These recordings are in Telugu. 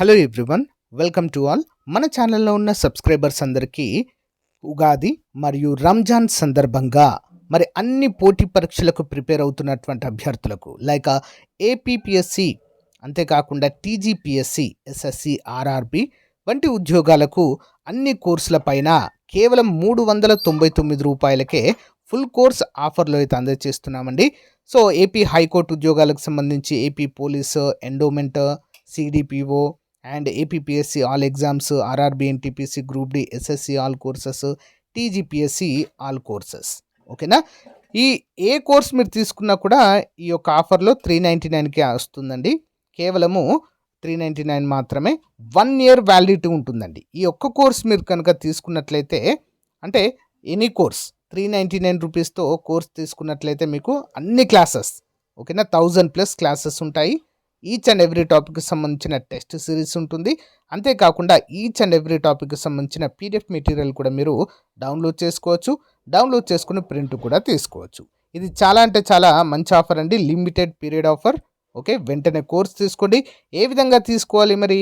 Hello everyone, welcome to all. మన ఛానల్లో ఉన్న సబ్స్క్రైబర్స్ అందరికీ ఉగాది మరియు రంజాన్ సందర్భంగా మరి అన్ని పోటీ పరీక్షలకు ప్రిపేర్ అవుతున్నటువంటి అభ్యర్థులకు లైక్ ఏపీపీఎస్సి, అంతేకాకుండా టీజీపీఎస్సి, ఎస్ఎస్సి, ఆర్ఆర్బి వంటి ఉద్యోగాలకు అన్ని కోర్సుల పైన కేవలం 399 రూపాయలకే ఫుల్ కోర్స్ ఆఫర్లో అయితే అందజేస్తున్నామండి. సో ఏపీ హైకోర్టు ఉద్యోగాలకు సంబంధించి AP police, endowment, CDPO and APPSC all exams, RRB, NTPC, group D, SSC all courses, TGPSC all courses. ఓకేనా? ఈ ఏ కోర్స్ మీరు తీసుకున్నా కూడా ఈ యొక్క ఆఫర్లో 399కే వస్తుందండి. కేవలము 399 మాత్రమే. 1 ఇయర్ వ్యాలిడిటీ ఉంటుందండి. ఈ ఒక్క కోర్స్ మీరు కనుక తీసుకున్నట్లయితే, అంటే ఎనీ కోర్స్ 399 రూపీస్తో కోర్స్ తీసుకున్నట్లయితే మీకు అన్ని క్లాసెస్, ఓకేనా, 1000+ క్లాసెస్ ఉంటాయి. ఈచ్ అండ్ ఎవ్రీ టాపిక్కి సంబంధించిన టెస్ట్ సిరీస్ ఉంటుంది. అంతేకాకుండా ఈచ్ అండ్ ఎవ్రీ టాపిక్కి సంబంధించిన పీడిఎఫ్ మెటీరియల్ కూడా మీరు డౌన్లోడ్ చేసుకోవచ్చు. డౌన్లోడ్ చేసుకుని ప్రింట్ కూడా తీసుకోవచ్చు. ఇది చాలా అంటే చాలా మంచి ఆఫర్ అండి. Limited period offer. ఓకే, వెంటనే కోర్స్ తీసుకోండి. ఏ విధంగా తీసుకోవాలి మరి?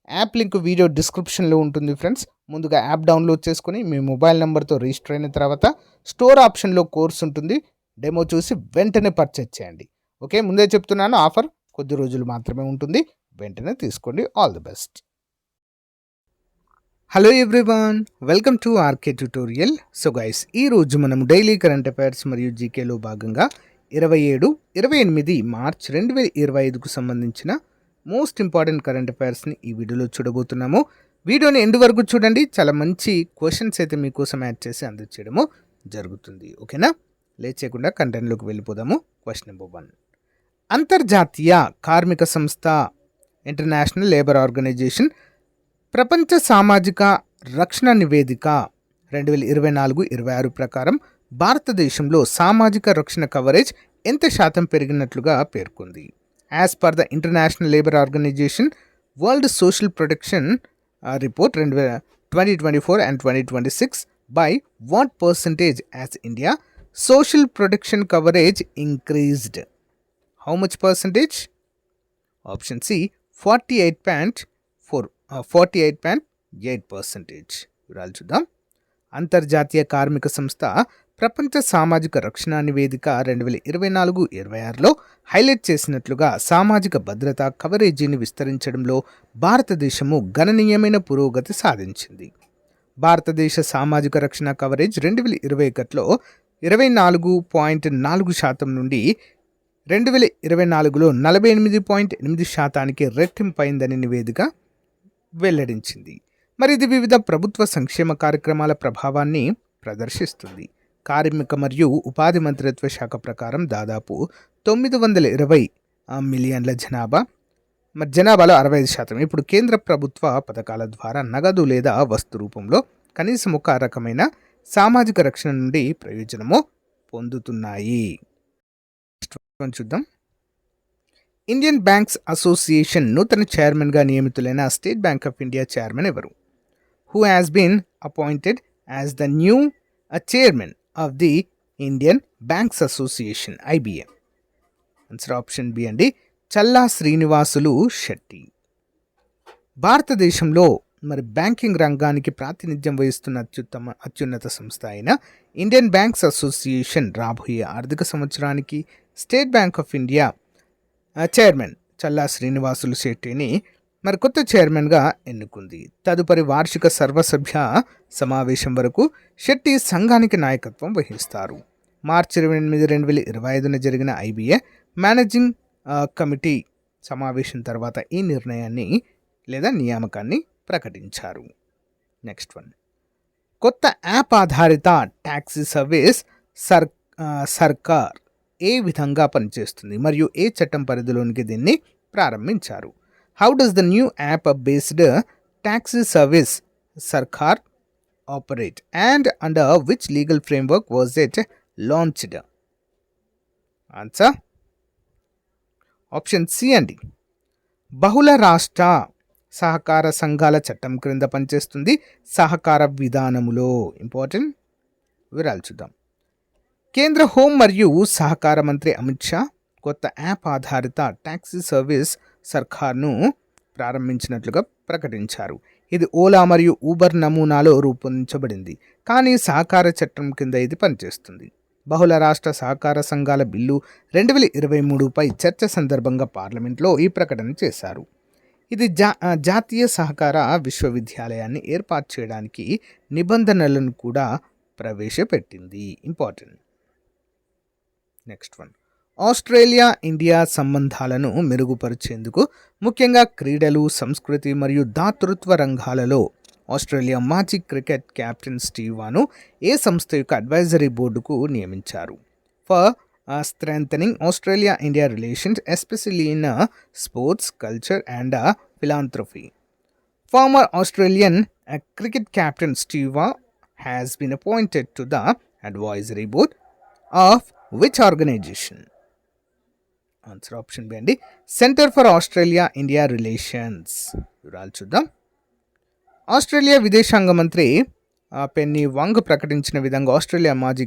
యాప్ లింక్ వీడియో డిస్క్రిప్షన్లో ఉంటుంది ఫ్రెండ్స్. ముందుగా యాప్ డౌన్లోడ్ చేసుకుని మీ మొబైల్ నెంబర్తో రిజిస్టర్ అయిన తర్వాత స్టోర్ ఆప్షన్లో కోర్స్ ఉంటుంది. డెమో చూసి వెంటనే పర్చేజ్ చేయండి. ఓకే, ముందే చెప్తున్నాను, ఆఫర్ కొద్ది రోజులు మాత్రమే ఉంటుంది. వెంటనే తీసుకోండి. All the best. Hello everyone, welcome to RK tutorial. So guys, ఈరోజు మనం డైలీ కరెంట్ అఫైర్స్ మరియు జీకేలో భాగంగా 27-28 మార్చ్ 2025కు సంబంధించిన మోస్ట్ ఇంపార్టెంట్ కరెంట్ అఫైర్స్ని ఈ వీడియోలో చూడబోతున్నాము. వీడియోని ఎండ్ వరకు చూడండి. చాలా మంచి క్వశ్చన్స్ అయితే మీకోసం యాడ్ చేసి అందజేయడము జరుగుతుంది. ఓకేనా? లేట్ చేయకుండా కంటెంట్లోకి వెళ్ళిపోదాము. Question number 1. అంతర్జాతీయ కార్మిక సంస్థ, ఇంటర్నేషనల్ లేబర్ ఆర్గనైజేషన్ ప్రపంచ సామాజిక రక్షణ నివేదిక 2024-26 ప్రకారం భారతదేశంలో సామాజిక రక్షణ కవరేజ్ ఎంత శాతం పెరిగినట్లుగా పేర్కొంది. As per the international labour organization world social protection report 2024 and 2026, by what percentage has India social protection coverage increased? How much percentage? Option C, 48.8%. వివరాలు చూద్దాం. అంతర్జాతీయ కార్మిక సంస్థ ప్రపంచ సామాజిక రక్షణ నివేదిక 2024-26లో హైలైట్ చేసినట్లుగా సామాజిక భద్రతా కవరేజీని విస్తరించడంలో భారతదేశము గణనీయమైన పురోగతి సాధించింది. భారతదేశ సామాజిక రక్షణ కవరేజ్ 2021లో 24.4% నుండి 2024లో 48.8%కి రెట్టింపైందని నివేదిక వెల్లడించింది. మరి ఇది వివిధ ప్రభుత్వ సంక్షేమ కార్యక్రమాల ప్రభావాన్ని ప్రదర్శిస్తుంది. కార్మిక మరియు ఉపాధి మంత్రిత్వ శాఖ ప్రకారం దాదాపు 920 మిలియన్ల జనాభాలో 65% ఇప్పుడు కేంద్ర ప్రభుత్వ పథకాల ద్వారా నగదు లేదా వస్తు రూపంలో కనీసం ఒక రకమైన సామాజిక రక్షణ నుండి ప్రయోజనము పొందుతున్నాయి. చూద్దాం. ఇండియన్ బ్యాంక్స్ అసోసియేషన్ నూతన చైర్మన్గా నియమితులైన State Bank of India chairman ఎవరు? Who has been appointed as the new chairman of the Indian Banks Association, IBA? Answer option B అండి, చల్లా శ్రీనివాసులు శెట్టి. భారతదేశంలో మరి బ్యాంకింగ్ రంగానికి ప్రాతినిధ్యం వహిస్తున్న అత్యున్నత సంస్థ అయిన ఇండియన్ బ్యాంక్స్ అసోసియేషన్ రాబోయే ఆర్థిక సంవత్సరానికి State Bank of India chairman Challa Srinivasulu శెట్టిని మరి కొత్త చైర్మన్గా ఎన్నుకుంది. తదుపరి వార్షిక సర్వసభ్య సమావేశం వరకు శెట్టి సంఘానికి నాయకత్వం వహిస్తారు. మార్చి 28, 2025న జరిగిన ఐబిఏ మేనేజింగ్ కమిటీ సమావేశం తర్వాత ఈ నిర్ణయాన్ని లేదా నియామకాన్ని ప్రకటించారు. Next one. కొత్త యాప్ ఆధారిత ట్యాక్సీ సర్వీస్ సర్కార్ ఏ విధంగా పనిచేస్తుంది మరియు ఏ చట్టం పరిధిలోనికి దీన్ని ప్రారంభించారు? How does the new app based taxi service Sarkar operate and under which legal framework was it launched? Answer option C అండి, బహుళ రాష్ట్ర సహకార సంఘాల చట్టం క్రింద పనిచేస్తుంది. సహకార విధానములో ఇంపార్టెంట్ వివరాలు చూద్దాం. కేంద్ర హోం మరియు సహకార మంత్రి అమిత్ షా కొత్త యాప్ ఆధారిత ట్యాక్సీ సర్వీస్ సర్కార్ను ప్రారంభించినట్లుగా ప్రకటించారు. ఇది ఓలా మరియు ఊబర్ నమూనాలో రూపొందించబడింది, కానీ సహకార చట్టం కింద ఇది పనిచేస్తుంది. బహుళ రాష్ట్ర సహకార సంఘాల బిల్లు 2023పై చర్చ సందర్భంగా పార్లమెంట్లో ఈ ప్రకటన చేశారు. ఇది జాతీయ సహకార విశ్వవిద్యాలయాన్ని ఏర్పాటు చేయడానికి నిబంధనలను కూడా ప్రవేశపెట్టింది. Important. Next one, Australia India సంబంధాలను మెరుగుపరిచేందుకు ముఖ్యంగా క్రీడలు, సంస్కృతి మరియు దాతృత్వ రంగాలలో ఆస్ట్రేలియా మాజీ క్రికెట్ కెప్టెన్ స్టీవ్ వాను ఏ సంస్థ యొక్క అడ్వైజరీ బోర్డుకు నియమించారు? For strengthening Australia-India relations, especially in sports, culture and philanthropy. Former Australian cricket captain Steve Waugh has been appointed to the advisory board of which organization? Answer option B and Center for Australia-India Relations. వివరాలు చూద్దాం. ఆస్ట్రేలియా విదేశాంగ మంత్రి పెన్నీ వాంగ్ ప్రకటించిన విధంగా ఆస్ట్రేలియా మాజీ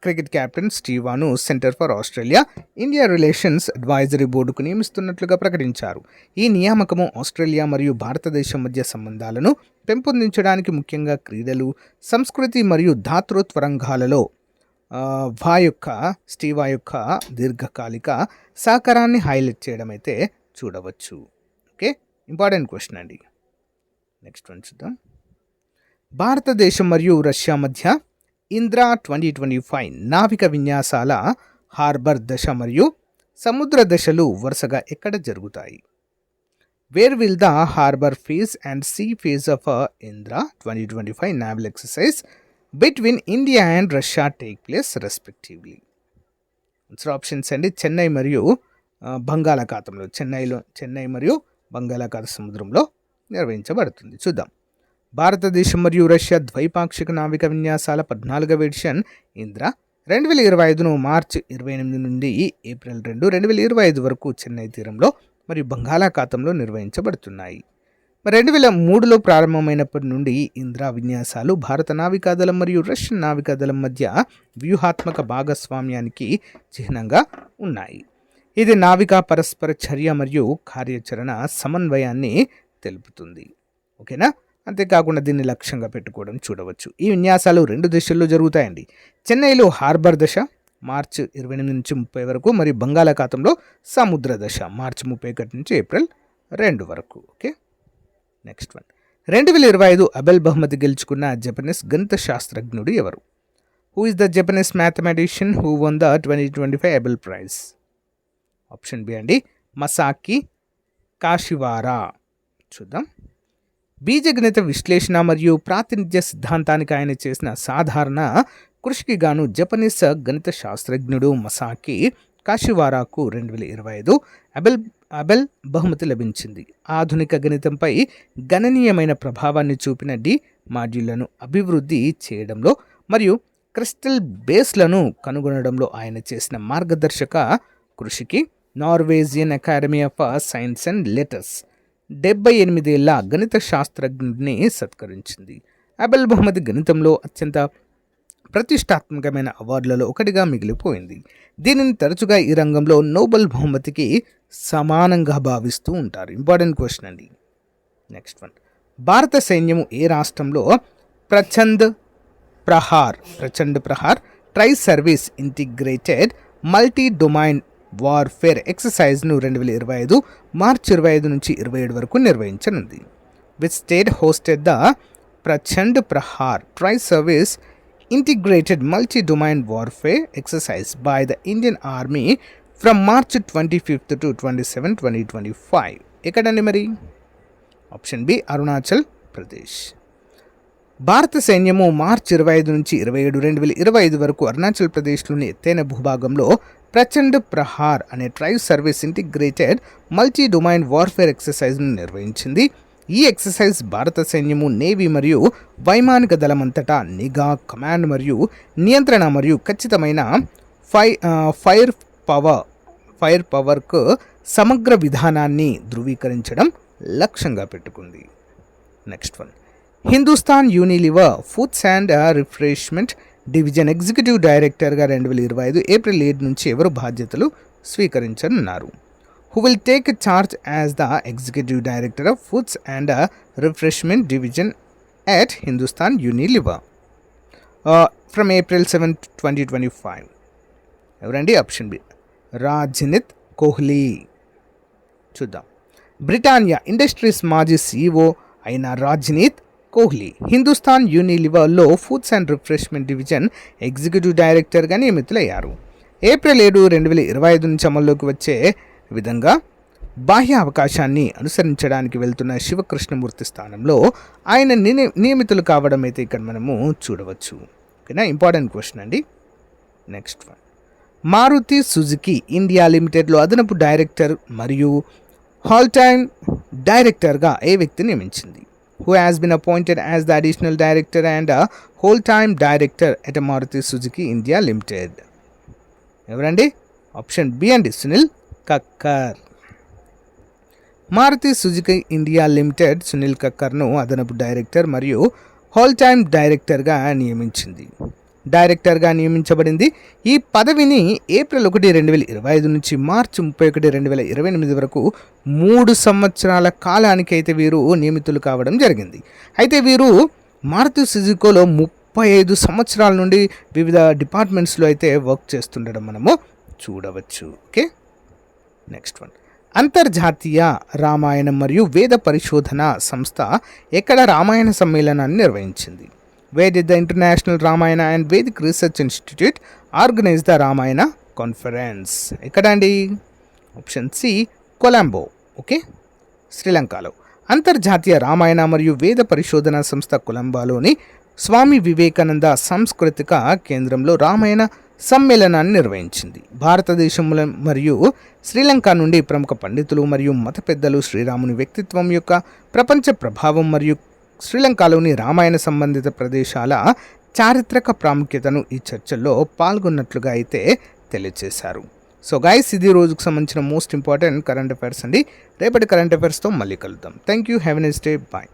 క్రికెట్ కెప్టెన్ స్టీవ్ వాను Centre for Australia India Relations Advisory బోర్డుకు నియమిస్తున్నట్లుగా ప్రకటించారు. ఈ నియామకము ఆస్ట్రేలియా మరియు భారతదేశం మధ్య సంబంధాలను పెంపొందించడానికి, ముఖ్యంగా క్రీడలు, సంస్కృతి మరియు దాతృత్వ రంగాలలో స్టీవ్ వా యొక్క దీర్ఘకాలిక సహకారాన్ని హైలైట్ చేయడం అయితే చూడవచ్చు. ఓకే, ఇంపార్టెంట్ క్వశ్చన్ అండి. నెక్స్ట్ వన్ చూద్దాం. భారతదేశం మరియు రష్యా మధ్య ఇంద్రా 2025 నావిక విన్యాసాల హార్బర్ దశ మరియు సముద్ర దశలు వరుసగా ఎక్కడ జరుగుతాయి? Where will the harbour phase and sea phase of Indra 2025 naval exercise between India and Russia take place respectively? Answer options అండి. చెన్నై మరియు బంగాళాఖాతంలో, చెన్నై మరియు బంగాళాఖాత సముద్రంలో నిర్వహించబడుతుంది. చూద్దాం. భారతదేశం మరియు రష్యా ద్వైపాక్షిక నావిక విన్యాసాల 14వ ఎడిషన్ ఇంద్రా 2025 మార్చి 28 నుండి ఏప్రిల్ 2, 2025 వరకు చెన్నై తీరంలో మరియు బంగాళాఖాతంలో నిర్వహించబడుతున్నాయి. 2003లో ప్రారంభమైనప్పటి నుండి ఇంద్రా విన్యాసాలు భారత నావికాదళం మరియు రష్యన్ నావికాదళం మధ్య వ్యూహాత్మక భాగస్వామ్యానికి చిహ్నంగా ఉన్నాయి. ఇది నావికా పరస్పర చర్య మరియు కార్యాచరణ సమన్వయాన్ని తెలుపుతుంది. ఓకేనా? అంతేకాకుండా దీన్ని లక్ష్యంగా పెట్టుకోవడం చూడవచ్చు. ఈ విన్యాసాలు 2 దశల్లో జరుగుతాయండి. చెన్నైలో హార్బర్ దశ మార్చి 28 నుంచి 30 వరకు, మరియు బంగాళాఖాతంలో సముద్ర దశ మార్చి 31 నుంచి ఏప్రిల్ 2 వరకు. Okay, next one. 2025 అబెల్ బహుమతి గెలుచుకున్న జపనీస్ గణిత శాస్త్రజ్ఞుడు ఎవరు? Who is the Japanese mathematician who won the 2025 Abel prize? Option B అండి, మసాకి కాషివారా. చూద్దాం. బీజగణిత విశ్లేషణ మరియు ప్రాతినిధ్య సిద్ధాంతానికి ఆయన చేసిన సాధారణ కృషికి గాను జపనీస్ గణిత శాస్త్రజ్ఞుడు మసాకి కాషివారాకు 2025 అబెల్ బహుమతి లభించింది. ఆధునిక గణితంపై గణనీయమైన ప్రభావాన్ని చూపిన మాడ్యూళ్లను అభివృద్ధి చేయడంలో మరియు క్రిస్టల్ బేస్లను కనుగొనడంలో ఆయన చేసిన మార్గదర్శక కృషికి Norwegian academy of science and letters 78 ఏళ్ల గణిత శాస్త్రజ్ఞుడిని సత్కరించింది. అబెల్ బహుమతి గణితంలో అత్యంత ప్రతిష్టాత్మకమైన అవార్డులలో ఒకటిగా మిగిలిపోయింది. దీనిని తరచుగా ఈ రంగంలో నోబెల్ బహుమతికి సమానంగా భావిస్తూ ఉంటారు. ఇంపార్టెంట్ క్వశ్చన్ అండి. Next one. భారత సైన్యము ఏ రాష్ట్రంలో Prachand Prahar tri service integrated multi domain warfare ఎక్సర్సైజ్ను 2025 మార్చి 25 నుంచి 27 వరకు నిర్వహించనుంది? Which state hosted the Prachand Prahar tri service integrated multi domain warfare exercise by the Indian Army from March 25 to 27, 2025? ఎక్కడండి మరి? Option B, Arunachal Pradesh. భారత సైన్యము మార్చి 25 నుంచి 27, 2025 వరకు అరుణాచల్ ప్రదేశ్లోని ఎత్తైన భూభాగంలో ప్రచండ్ ప్రహార్ అనే tri service integrated multi domain warfare ఎక్సర్సైజ్ను నిర్వహించింది. ఈ ఎక్సర్సైజ్ భారత సైన్యము, నేవీ మరియు వైమానిక దళమంతటా నిఘా, కమాండ్ మరియు నియంత్రణ మరియు ఖచ్చితమైన ఫైర్ పవర్కు సమగ్ర విధానాన్ని ధృవీకరించడం లక్ష్యంగా పెట్టుకుంది. Next one. Hindustan Unilever foods and refreshment division executive డైరెక్టర్గా 2025 ఏప్రిల్ 7 నుంచి ఎవరు బాధ్యతలు స్వీకరించనున్నారు? who will take charge as the Executive Director of Foods and Refreshment Division at Hindustan Unilever from April 7, 2025. ఎవరండి? Option B Rajnit Kohli. చూద్దాం. బ్రిటానియా ఇండస్ట్రీస్ మాజీ CEO అయిన రాజ్నీత్ కోహ్లీ హిందుస్థాన్ యూనిలివర్లో foods and refreshment division executive డైరెక్టర్గా నియమితులయ్యారు. ఏప్రిల్ 7, 2025 నుంచి అమల్లోకి వచ్చే విధంగా బాహ్య అవకాశాన్ని అనుసరించడానికి వెళ్తున్న శివకృష్ణమూర్తి స్థానంలో ఆయన నియమితులు కావడం అయితే ఇక్కడ మనము చూడవచ్చు. ఓకేనా? ఇంపార్టెంట్ క్వశ్చన్ అండి. Next one. Maruti Suzuki India లిమిటెడ్లో అదనపు డైరెక్టర్ మరియు హాల్ టైమ్ డైరెక్టర్గా ఏ వ్యక్తిని నియమించింది? Who has been appointed as the additional director and a whole-time director at Maruti Suzuki India Limited? ఎవరండి? ఆప్షన్ బి అండి, Sunil Kakkar. Maruti Suzuki India Limited Sunil కక్కర్ను అదనపు డైరెక్టర్ మరియు హోల్ టైమ్ డైరెక్టర్గా నియమించబడింది. ఈ పదవిని ఏప్రిల్ 1, 2025 నుంచి మార్చి 31, 2028 వరకు 3 సంవత్సరాల కాలానికి అయితే వీరు నియమితులు కావడం జరిగింది. అయితే వీరు మారుతి సుజుకోలో 35 సంవత్సరాల నుండి వివిధ డిపార్ట్మెంట్స్లో అయితే వర్క్ చేస్తుండడం మనము చూడవచ్చు. Okay, next one. అంతర్జాతీయ రామాయణం మరియు వేద పరిశోధన సంస్థ ఎక్కడ రామాయణ సమ్మేళనాన్ని నిర్వహించింది? Where did the International Ramayana and Vedic Research Institute organize the Ramayana Conference? ఎక్కడండి? Option C Colombo. ఓకే, శ్రీలంకలో. అంతర్జాతీయ రామాయణ మరియు వేద పరిశోధన సంస్థ కొలంబోలోని స్వామి వివేకానంద సాంస్కృతిక కేంద్రంలో రామాయణ సమ్మేళనాన్ని నిర్వహించింది. భారతదేశంలో మరియు శ్రీలంక నుండి ప్రముఖ పండితులు మరియు మత పెద్దలు శ్రీరాముని వ్యక్తిత్వం యొక్క ప్రపంచ ప్రభావం మరియు శ్రీలంకలోని రామాయణ సంబంధిత ప్రదేశాల చారిత్రక ప్రాముఖ్యతను ఈ చర్చల్లో పాల్గొన్నట్లుగా అయితే తెలియజేశారు. సో గైస్, ఇది రోజుకు సంబంధించిన మోస్ట్ ఇంపార్టెంట్ కరెంట్ అఫైర్స్ అండి. రేపటి కరెంట్ అఫైర్స్తో మళ్ళీ కలుద్దాం. Thank you. Have a nice day. Bye.